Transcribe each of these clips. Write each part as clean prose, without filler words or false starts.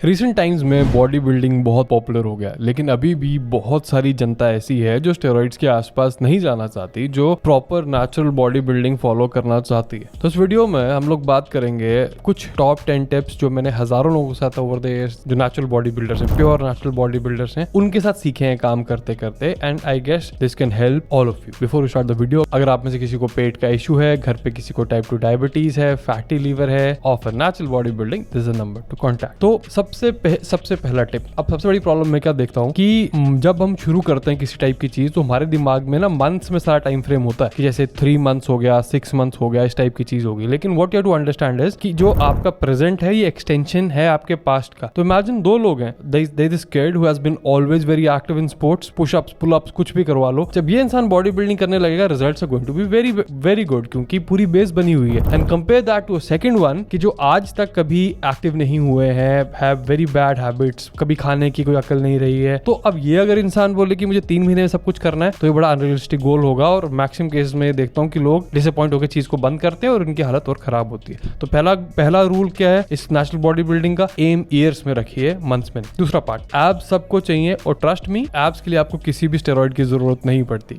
Recent times में body building बहुत popular हो गया, लेकिन अभी भी बहुत सारी जनता ऐसी है जो स्टेरॉइड्स के आसपास नहीं जाना चाहती, जो proper natural body building follow करना चाहती है। तो इस वीडियो में हम लोग बात करेंगे कुछ टॉप 10 टिप्स जो मैंने हजारों लोगों के साथ ओवर द इयर्स, जो नेचुरल बॉडी बिल्डर्स हैं, प्योर नेचुरल बॉडी बिल्डर्स हैं, उनके साथ सीखे हैं काम करते करते। And I guess this can help all of you. Before we start the video, अगर आप में से किसी को पेट का इशू है, घर पे किसी को टाइप 2 डायबिटीज है, फैटी लीवर है, offer natural body building, this is a number two contact. तो सबसे पहला टिप, अब सबसे बड़ी प्रॉब्लम मैं क्या देखता हूँ कि जब हम शुरू करते हैं किसी टाइप की चीज, तो हमारे दिमाग में ना मंथ्स में सारा टाइम फ्रेम होता है कि जैसे 3 मंथ्स हो गया, 6 मंथ्स हो गया, इस टाइप की चीज होगी। लेकिन what you have to understand is कि जो आपका प्रेजेंट है ये एक्सटेंशन है आपके पास्ट का। तो इमेजिन 2 लोग हैं, there is kid who has been always very active in sports, pushups, pullups, कुछ भी करवा लो। जब ये इंसान बॉडी बिल्डिंग करने लगेगा, results are going to be very very good, क्योंकि पूरी बेस बनी हुई है। And compare that to a second one कि जो आज तक कभी एक्टिव नहीं हुए हैं, हैव वेरी बैड हैबिट्स, कभी खाने की कोई अकल नहीं रही है। तो अब ये अगर इंसान बोले कि मुझे 3 महीने में सब कुछ करना है, तो ये बड़ा अनरियलिस्टिक गोल होगा। और मैक्सिमम केस में देखता हूँ कि लोग डिसअपॉइंट होकर चीज को बंद करते हैं और उनकी हालत और खराब होती है। तो पहला रूल क्या है इस नेचुरल बॉडी बिल्डिंग का? एम ईयर्स में रखिए, मंथ्स में। दूसरा पार्ट, एब्स सबको चाहिए, और ट्रस्ट मी, एब्स के लिए आपको किसी भी स्टेरॉइड की जरूरत नहीं पड़ती।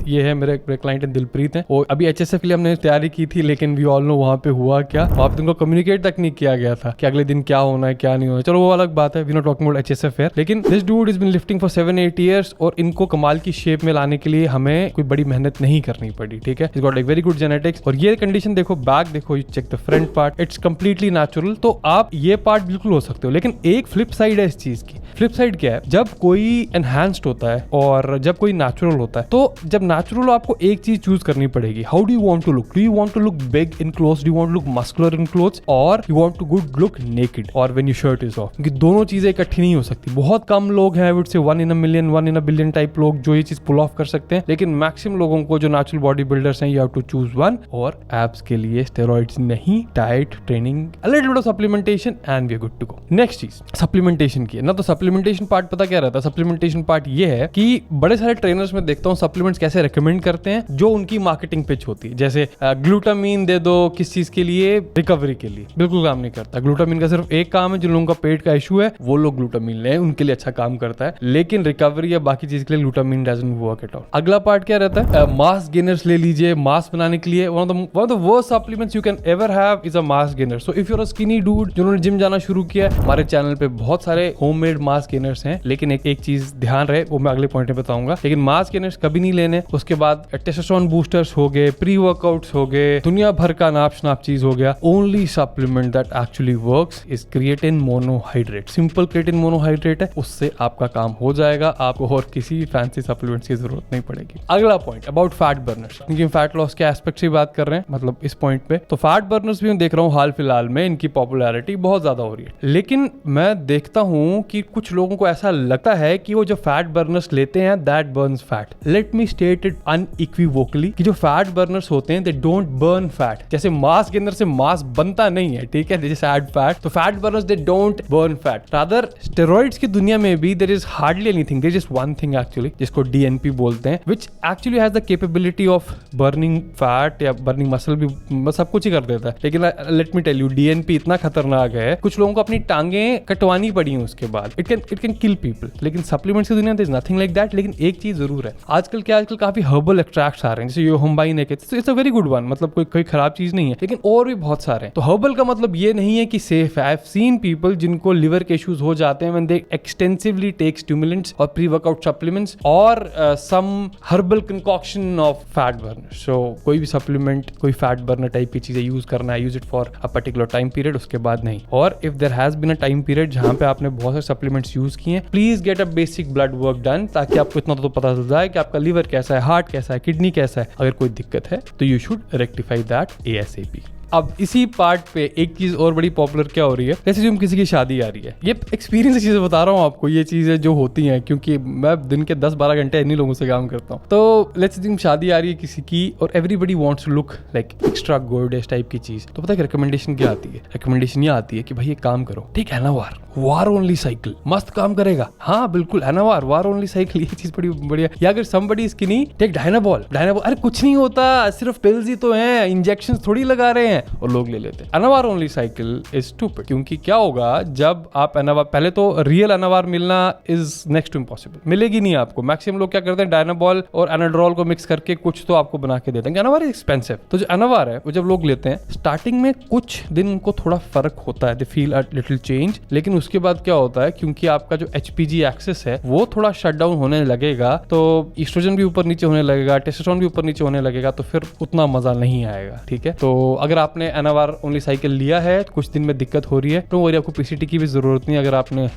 ये है मेरे क्लाइंट दिलप्रीत है, और अभी एचएसएफ के लिए हमने तैयारी की थी, लेकिन वी ऑल नो वहां पे हुआ क्या, वहां पे उनको कम्युनिकेट तक नहीं किया गया था कि अगले दिन क्या होना है क्या नहीं होना है। चलो वो अलग बात है, we not talking about HSF here. लेकिन this dude is been lifting for 7-8 years, और इनको कमाल की शेप में लाने के लिए हमें कोई बड़ी मेहनत नहीं करनी पड़ी। ठीक है, is got like very good genetics. और ये कंडीशन देखो, बैक देखो, you check the front part, it's completely natural. तो आप ये पार्ट बिल्कुल हो सकते हो। लेकिन एक फ्लिप साइड है इस चीज की। फ्लिप साइड क्या है? जब कोई एनहांस्ड होता है और जब कोई नेचुरल होता है, तो जब नेचुरल आपको एक चीज चूज करनी पड़ेगी। How do you want to look? Do you want to look big in clothes? Do you want to look muscular in clothes? और you want to good look naked और when your shirt is off? क्योंकि दोनों चीजें इकट्ठी नहीं हो सकती। बहुत कम लोग हैं, आई वुड से 1 in a million, 1 in a billion type लोग जो ये चीज पुल ऑफ कर सकते हैं। लेकिन मैक्सिमम लोगों को जो नेचुरल बॉडी बिल्डर्स हैं, you have to choose one. और एब्स के लिए स्टेरॉइड्स नहीं, diet, training, a little bit of supplementation and we are good to go. Next चीज सप्लीमेंटेशन की है ना। तो सप्लीमेंटेशन पार्ट पता क्या रहता है? सप्लीमेंटेशन पार्ट ये है कि बड़े सारे ट्रेनर्स में देखता हूँ सप्लीमेंट्स कैसे रेकमेंड करते हैं, जो उनकी मार्केटिंग पिच होती है। जैसे ग्लूटामीन दे दो किस चीज के लिए? रिकवरी के लिए। बिल्कुल काम नहीं करता। ग्लूटामीन का सिर्फ एक काम है, जिन लोगों का पेट का इशू है वो लोग ग्लूटामीन लें, उनके लिए अच्छा काम करता है। लेकिन रिकवरी या बाकी चीज के लिए glutamine doesn't work at all. अगला पार्ट क्या रहता है? मास गेनर्स ले लीजिए। मास बनाने के लिए one of the worst supplements you can ever have is a mass gainer. So if you are a skinny dude जिन्होंने जिम जाना शुरू किया, हमारे चैनल पे बहुत सारे होममेड मास गेनर्स हैं। लेकिन एक चीज ध्यान रहे, वो मैं अगले पॉइंट में बताऊंगा। लेकिन मास गेनर्स कभी नहीं लेने। उसके बाद टेस्टोस्टेरोन बूस्टर्स हो गए, प्री वर्कआउट्स हो गए, दुनिया भर का नाप शनाप चीज हो गया। Only supplement that actually works is creatine monohydrate. Simple creatine monohydrate है, उससे आपका काम हो जाएगा। आपको और किसी फैंसी सप्लीमेंट्स की जरूरत नहीं पड़ेगी। अगला पॉइंट अबाउट फैट बर्नर्स, क्योंकि फैट लॉस के एस्पेक्ट से बात कर रहे हैं, मतलब इस पॉइंट पे। तो फैट बर्नर्स भी मैं देख रहा हूँ हाल फिलहाल में इनकी पॉपुलैरिटी बहुत ज्यादा हो रही है। लेकिन मैं देखता हूँ कि कुछ लोगों को ऐसा लगता है कि वो जो फैट बर्नर्स लेते हैं that burns fat. Let me state it unequivocally कि जो फैट बर्नर्स होते हैं दे डोंट बर्न फैट। जैसे मास गेनर से मास बनता नहीं है, ठीक है, जैसे ऐड फैट, तो fat burners they don't burn fat. Rather steroids की दुनिया में भी there is hardly anything, there is just one thing actually, जिसको डीएनपी बोलते हैं, which actually has the capability of burning fat या burning muscle भी सब कुछ ही कर देता है। लेकिन let me tell you, DNP इतना खतरनाक है, कुछ लोगों को अपनी टांगें कटवानी पड़ी हैं उसके बाद। It can kill people। लेकिन सप्लीमेंट्स की दुनिया में there is nothing like that। लेकिन एक चीज जरूर है, आजकल काफी हर्बल एक्सट्रैक्ट्स आ रहे हैं, जैसे योहम्बाइन है, it's a very good one, मतलब कोई खराब चीज नहीं है। लेकिन और भी बहुत सारे हैं। तो हर्बल का मतलब ये नहीं है कि सेफ है। आई हैव सीन पीपल जिनको लिवर के इश्यूज हो जाते हैं when they extensively take stimulants और pre-workout supplements और some herbal concoction of fat burner। So कोई भी supplement, कोई fat burner टाइप की चीजें यूज करना है, use it for a particular time period, उसके बाद नहीं। और if there has been a time period जहाँ पे आपने बहुत सारे supplements यूज किए, please get a basic blood work done, ताकि आपको इतना तो पता चल जाए कि आपका liver कैसा है, heart कैसा है, kidney कैसा है। अगर कोई दिक्कत है तो you should rectify that ASAP। अब इसी पार्ट पे एक चीज और बड़ी पॉपुलर क्या हो रही है, जैसे जो किसी की शादी आ रही है, ये एक्सपीरियंस चीजें बता रहा हूँ आपको, ये चीजें जो होती हैं, क्योंकि मैं दिन के 10-12 घंटे इन्हीं लोगों से काम करता हूँ। तो लेट्स से शादी आ रही है किसी की और everybody wants to look like extra gorgeous type की चीज। तो पता है रिकमेंडेशन क्या आती है? रिकमेंडेशन ये आती है कि भाई एक काम करो, ठीक है ना, वार ओनली साइकिल मस्त काम करेगा। हाँ बिल्कुल है ना, वार ओनली साइकिल, ये चीज बड़ी बढ़िया। या अगर समबडी स्किनी, टेक डायनाबॉल। अरे कुछ नहीं होता, सिर्फ पिल्स ही तो हैं, इंजेक्शन थोड़ी लगा रहे हैं। हैं और लोग ले लेते हैं। NRR only cycle is stupid, क्योंकि क्या होगा जब आप एनआरआर, पहले तो रियल एनआरआर मिलना इज नेक्स्ट टू इम्पॉसिबल, मिलेगी नहीं आपको। मैक्सिमम लोग क्या करते हैं, डायनाबॉल और एनाड्रोल को मिक्स करके कुछ तो आपको बना के देते हैं। NRR is expensive. तो जो एनआरआर है वो जब लोग लेते हैं स्टार्टिंग में कुछ दिन उनको थोड़ा फर्क होता है, they feel a little change, लेकिन उसके बाद क्या होता है, क्योंकि आपका जो एचपीजी एक्सेस है वो थोड़ा शट डाउन होने लगेगा, तो ईस्ट्रोजन भी ऊपर नीचे होने लगेगा, टेस्टोस्टेरोन भी ऊपर नीचे होने लगेगा, तो फिर उतना मजा नहीं आएगा। ठीक है, तो अगर आपने एनआरआर ओनली साइकिल लिया है, कुछ दिन में दिक्कत हो रही है, तो वो आपको पीसीटी की भी जरूरत नहीं। अगर आपने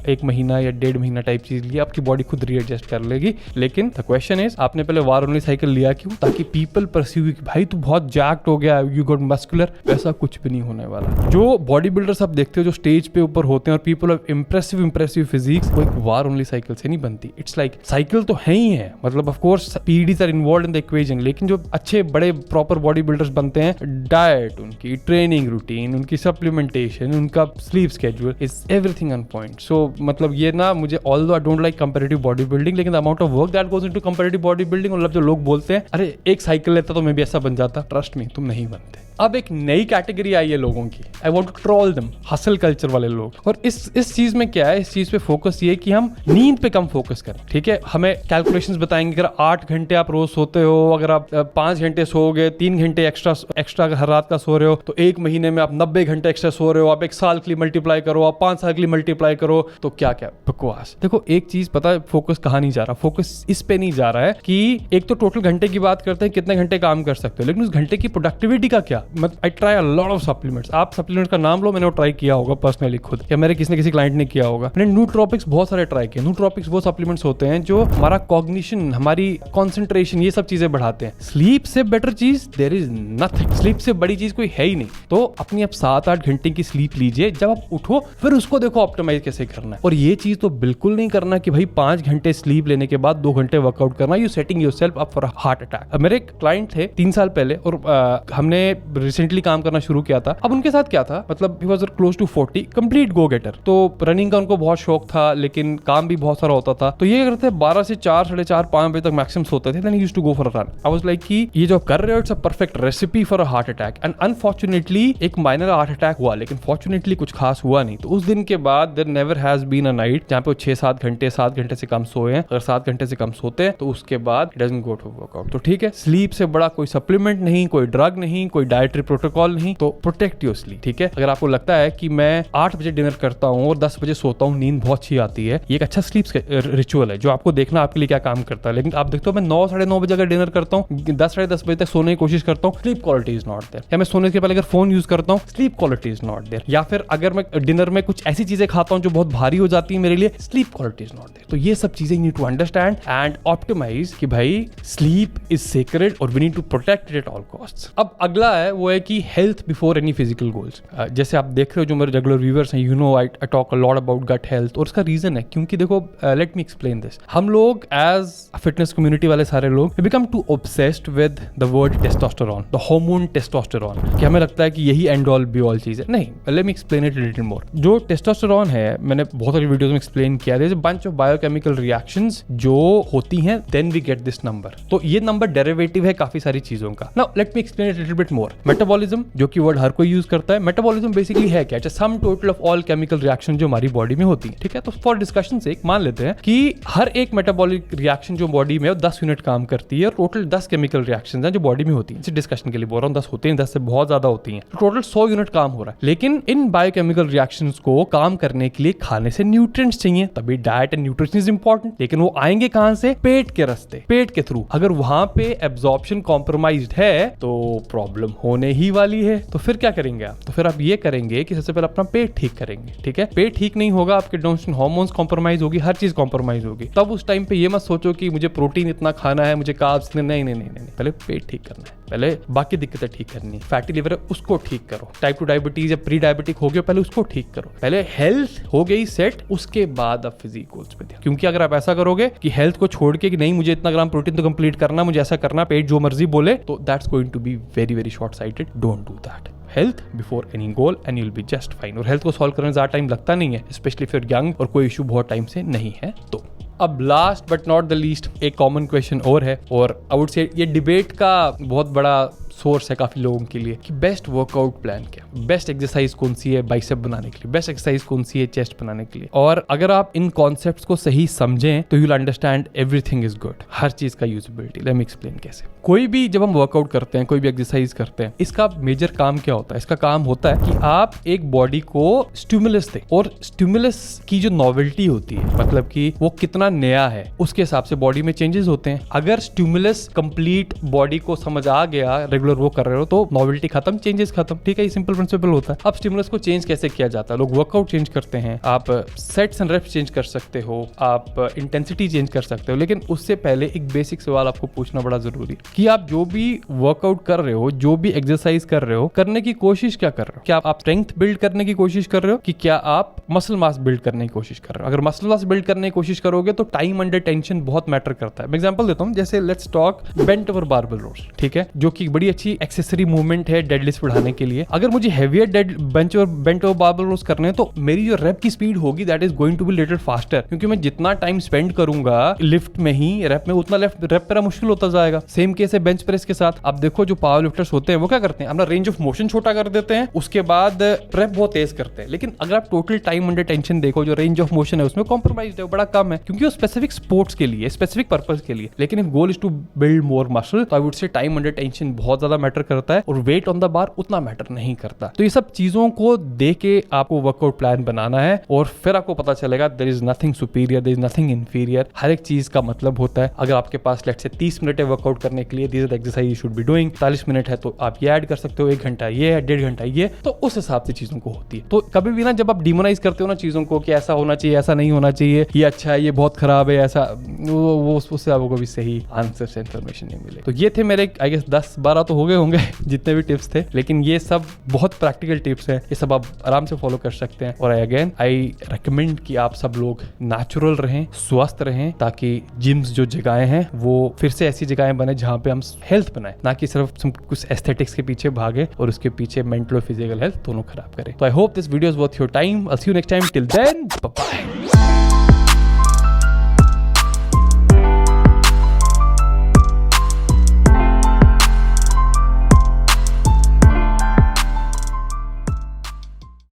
1 महीना या 1.5 महीना टाइप चीज लिया, आपकी बॉडी खुद रीएडजस्ट कर लेगी। लेकिन द क्वेश्चन इज, आपने पहले वार ओनली साइकिल लिया क्यों? ताकि पीपल परसीव कि भाई तू बहुत जैक्ट हो गया, यू गॉट मस्कुलर। वैसा कुछ भी नहीं होने वाला। जो बॉडी बिल्डर्स आप देखते हो जो स्टेज पे ऊपर होते हैं और पीपल ऑफ इंप्रेसिव फिजिक्स, वो एक वार ओनली साइकिल से नहीं बनती। इट्स लाइक साइकिल तो है ही है, मतलब of course PEDs are involved in the equation, लेकिन जो अच्छे बड़े प्रॉपर बॉडी बिल्डर्स बनते हैं, डाइट, उनकी ट्रेनिंग रूटीन, उनकी सप्लीमेंटेशन, उनका sleep schedule is everything on point. So मतलब ये ना, मुझे although I don't like comparative bodybuilding, लेकिन the amount of work that goes into comparative bodybuilding, मतलब जो लोग बोलते हैं अरे एक साइकिल लेता तो मैं भी ऐसा बन जाता, ट्रस्ट मी तुम नहीं बनते। अब एक नई कैटेगरी आई है लोगों की, I want to troll them, hustle culture वाले लोग। और इस चीज में क्या है, इस चीज पे फोकस ये है कि हम नींद पे कम फोकस करें। ठीक है, हमें कैलकुलेशंस बताएंगे, अगर 8 घंटे आप रोज सोते हो, अगर आप 5 घंटे सोओगे, 3 घंटे एक्स्ट्रा हर रात का सो रहे हो, तो 1 महीने में आप 90 घंटे एक्स्ट्रा सो रहे हो, आप 1 साल के लिए मल्टीप्लाई करो, आप 5 साल के लिए मल्टीप्लाई करो, तो क्या क्या बकवास। देखो एक चीज पता है, फोकस कहाँ नहीं जा रहा, फोकस इस पे नहीं जा रहा है कि एक तो टोटल घंटे की बात करते हैं, कितने घंटे काम कर सकते हो, लेकिन उस घंटे की प्रोडक्टिविटी का क्या। I try lot of supplements, आप सप्लीमेंट्स का नाम लो, मैंने वो ट्राई किया होगा पर्सनली खुद, या मेरे किसी क्लाइंट ने किया होगा। मैंने न्यूट्रोपिक्स बहुत सारे ट्राई किए। न्यूट्रोपिक्स वो सप्लीमेंट्स होते हैं जो हमारा कॉग्निशन, हमारी कॉन्सेंट्रेशन, ये सब चीजें बढ़ाते हैं। स्लीप से बेटर चीज देयर इज नथिंग, स्लीप से बड़ी चीज कोई है ही नहीं। तो अपनी आप 7-8 घंटे की स्लीप लीजिए, जब आप उठो फिर उसको देखो ऑप्टिमाइज कैसे करना है। और ये चीज तो बिल्कुल नहीं करना कि भाई 5 घंटे स्लीप लेने के बाद 2 घंटे वर्कआउट करना, you setting yourself up for heart attack. मेरे एक क्लाइंट थे 3 साल पहले, और हमने रिसेंटली काम करना शुरू किया था। अब उनके साथ क्या था, मतलब he was close to 40, complete go getter. तो रनिंग का उनको बहुत शौक था, लेकिन काम भी बहुत सारा होता था। तो ये करते 12 से 4, 4:30, 5 बजे तक मैक्सिमम सोते थे। Then he used to go for a run. I was like कि ये जो कर रहे हो it's a perfect recipe for a heart attack. And unfortunately एक माइनर हार्ट अटैक हुआ, लेकिन फॉर्चुनेटली कुछ खास हुआ नहीं। तो उस दिन के बाद there never has been a night जहां पे वो 6-7 घंटे, 7 घंटे से कम सोए हैं। अगर 7 घंटे से कम सोते हैं तो उसके बाद it doesn't go to workout. तो ठीक है, स्लीप से बड़ा कोई सप्लीमेंट नहीं, कोई ड्रग नहीं, कोई डाइटरी प्रोटोकॉल नहीं। तो प्रोटेक्ट योर स्लीप। ठीक है, अगर आपको लगता है कि मैं 8 बजे डिनर करता हूँ और 10 बजे सोता हूँ, नींद बहुत अच्छी आती है, ये एक अच्छा स्लीप रिचुअल है जो आपको देखना आपके लिए क्या काम करता है। लेकिन आप देखते हो मैं 9, 9:30 बजे अगर डिनर करता हूँ, 10, 10:30 बजे तक सोने की कोशिश करता हूँ, sleep quality is not there. या मैं सोने के पहले अगर फोन यूज करता हूँ, sleep quality is not there. या फिर अगर मैं डिनर में कुछ ऐसी चीजें खाता हूँ जो बहुत भारी हो जाती है मेरे लिए, sleep quality is not there. तो ये सब चीजें you need to understand and optimize कि भाई स्लीप इज सेक्रेड और we need to protect it at all costs. अब अगला है वो है कि health before any physical goals. जैसे आप देख रहे हो जो मेरे रेगुलर व्यूअर्स हैं, you know I talk a lot about gut health. और उसका रीजन है क्योंकि देखो, लेट मी एक्सप्लेन दिस। हम लोग एज फिटनेस कम्युनिटी वाले सारे लोग become too obsessed with the word testosterone, the hormone testosterone, कि हमें लगता है कि यही एंड ऑल बी ऑल चीज है। नहीं, late me explain it little more. जो टेस्टोस्टेरोन है, मैंने बहुत सारी वीडियोस में एक्सप्लेन किया, there is a bunch of biochemical reactions जो होती हैं, then we get this number. तो ये नंबर डेरिवेटिव है काफी सारी चीजों का। Now let me explain it little bit more. Metabolism, जो कि वर्ड हर कोई यूज करता है, मेटाबॉलिज्म बेसिकली है क्या? Sum total of all chemical reaction जो हमारी बॉडी में होती है। ठीक है, तो फॉर डिस्कशन से मान लेते हैं कि हर एक मेटाबॉलिक रिएक्शन जो बॉडी में 10 यूनिट काम करती है, और टोटल 10 केमिकल रिएक्शंस हैं जो बॉडी में होती है। डिस्कशन के लिए बोल रहा हूँ, 10 होते हैं, 10 से बहुत ज्यादा होती हैं, तो टोटल 100 यूनिट काम हो रहा है। लेकिन इन बायोकेमिकल रिएक्शंस को काम करने के लिए खाने से न्यूट्रिएंट्स चाहिए, तभी diet and nutrition is important. लेकिन वो आएंगे कहां से? पेट के रास्ते, पेट के थ्रू। अगर वहां पे एब्जॉर्प्शन कॉम्प्रोमाइज्ड है तो प्रॉब्लम होने ही वाली है। तो फिर क्या करेंगे आप? तो फिर आप ये करेंगे कि सबसे पहले अपना पेट ठीक करेंगे। ठीक है, पेट ठीक नहीं होगा, आपके डाउनस्ट्रीम हार्मोन्स कॉम्प्रोमाइज होगी, हर चीज कॉम्प्रोमाइज होगी। तब उस टाइम पे ये मत सोचो कि मुझे प्रोटीन इतना खाना है, मुझे कार्ब्स नहीं, पहले पेट ठीक करना है, पहले बाकी दिक्कतें ठीक करनी है। फैटी लिवर है उसको ठीक करो, टाइप 2 डायबिटीज या प्री डायबिटिक हो गया, पहले उसको ठीक करो। पहले हेल्थ हो गई सेट, उसके बाद अब फिजिक गोल्स पे ध्यान। क्योंकि अगर आप ऐसा करोगे कि हेल्थ को छोड़ के कि नहीं मुझे इतना ग्राम प्रोटीन तो कंप्लीट करना, मुझे ऐसा करना, पेट जो मर्जी बोले, तो that's going to be very very short sighted. Don't do that. Health before any goal and you will be just fine. और हेल्थ को सॉल्व करने में ज्यादा टाइम लगता नहीं है, स्पेशली फिर यंग और कोई इशू बहुत टाइम से नहीं है। तो अब last but not the least एक कॉमन क्वेश्चन और है, और आई वुड से ये डिबेट का बहुत बड़ा सोर्स है काफी लोगों के लिए कि बेस्ट वर्कआउट प्लान क्या, बेस्ट एक्सरसाइज कौन सी है बाइसेप बनाने के लिए, बेस्ट एक्सरसाइज कौन सी है चेस्ट बनाने के लिए। और अगर आप इन कॉन्सेप्ट्स को सही समझें तो you will understand everything is good. हर चीज का यूजेबिलिटी। लेट मी एक्सप्लेन कैसे। कोई भी जब हम वर्कआउट करते हैं, कोई भी एक्सरसाइज करते हैं, इसका मेजर काम क्या होता है? इसका काम होता है कि आप एक बॉडी को स्टिमुलस दें, और स्टिमुलस की जो नॉवेल्टी होती है, मतलब कि वो कितना नया है, उसके हिसाब से बॉडी में चेंजेस होते हैं। अगर स्टिमुलस कंप्लीट बॉडी को समझ आ गया, रेगुलर वो कर रहे हो, तो नॉवेल्टी खत्म, चेंजेस खत्म। ठीक है, ये सिंपल प्रिंसिपल होता है। अब स्टिमुलस को चेंज कैसे किया जाता है? लोग वर्कआउट चेंज करते हैं, आप सेट्स एंड रेप्स चेंज कर सकते हो, आप इंटेंसिटी चेंज कर सकते हो, लेकिन उससे पहले एक बेसिक सवाल आपको पूछना बड़ा जरूरी है कि आप जो भी वर्कआउट कर रहे हो, जो भी एक्सरसाइज कर रहे हो, करने की कोशिश क्या कर रहे हो? क्या आप स्ट्रेंथ बिल्ड करने की कोशिश कर रहे हो कि क्या आप मसल मास बिल्ड करने की कोशिश कर रहे हो? अगर मसल मास बिल्ड करने की कोशिश करोगे तो टाइम अंडर टेंशन बहुत मैटर करता है। मैं एग्जांपल देता हूं, जैसे let's talk bent over barbell rows, ठीक है, जो कि बड़ी अच्छी एक्सेसरी मूवमेंट है डेडलिफ्ट बढ़ाने के लिए। अगर मुझे heavier bent over barbell rows करने हैं तो मेरी जो रेप की स्पीड होगी that is going to be little faster, क्योंकि मैं जितना टाइम स्पेंड करूंगा लिफ्ट में ही रेप में, उतना रेप मेरा मुश्किल होता जाएगा। सेम केस है बेंच प्रेस के साथ। आप देखो जो पावर लिफ्टर्स होते हैं वो क्या करते हैं, अपना रेंज ऑफ मोशन छोटा कर देते हैं, उसके बाद प्रेप बहुत तेज करते हैं। लेकिन अगर आप टोटल टाइम अंडर टेंशन देखो, जो रेंज ऑफ मोशन है उसमें कॉम्प्रोमाइज है, वो बड़ा कम है, क्योंकि वो स्पेसिफिक स्पोर्ट्स के लिए, स्पेसिफिक पर्पस के लिए। लेकिन if goal is to build more muscle, तो I would say time under tension बहुत ज्यादा मैटर करता है, और वेट ऑन द बार उतना मैटर नहीं करता। तो ये सब चीजों को देख के आपको वर्कआउट प्लान बनाना है, और फिर आपको पता चलेगा there is nothing superior, there is nothing inferior. हर एक चीज का मतलब होता है। अगर आपके पास लेट्स से 30 मिनट है वर्कआउट करने के लिए, these are the exercise you should be doing. 40 minute है तो आप ये ऐड कर सकते हो, 1 घंटा ये है, 1.5 घंटा ये, तो उस हिसाब से चीजों को होती है। तो कभी भी ना जब आप डिमोनाइज करते हो ना चीजों को कि ऐसा होना चाहिए, ऐसा नहीं होना चाहिए, ये अच्छा है, ये बहुत खराब है, ऐसा, वो उससे आपको भी सही आंसर से इंफॉर्मेशन नहीं मिले। तो ये थे मेरे आई गेस 10-12 तो हो गए होंगे जितने भी टिप्स थे, लेकिन ये सब बहुत प्रैक्टिकल टिप्स हैं, ये सब आप आराम से फॉलो कर सकते हैं। और अगेन आई रिकमेंड कि आप सब लोग नेचुरल रहें, स्वस्थ रहें, ताकि जिम्स जो जगहें हैं वो फिर से ऐसी जगहें बने जहाँ पे हम हेल्थ बनाए, ना कि सिर्फ कुछ एस्थेटिक्स के पीछे भागे और उसके पीछे मेंटल और फिजिकल हेल्थ दोनों खराब करें। तो I hope this video is worth your time. I see you next time. Till then, bye bye.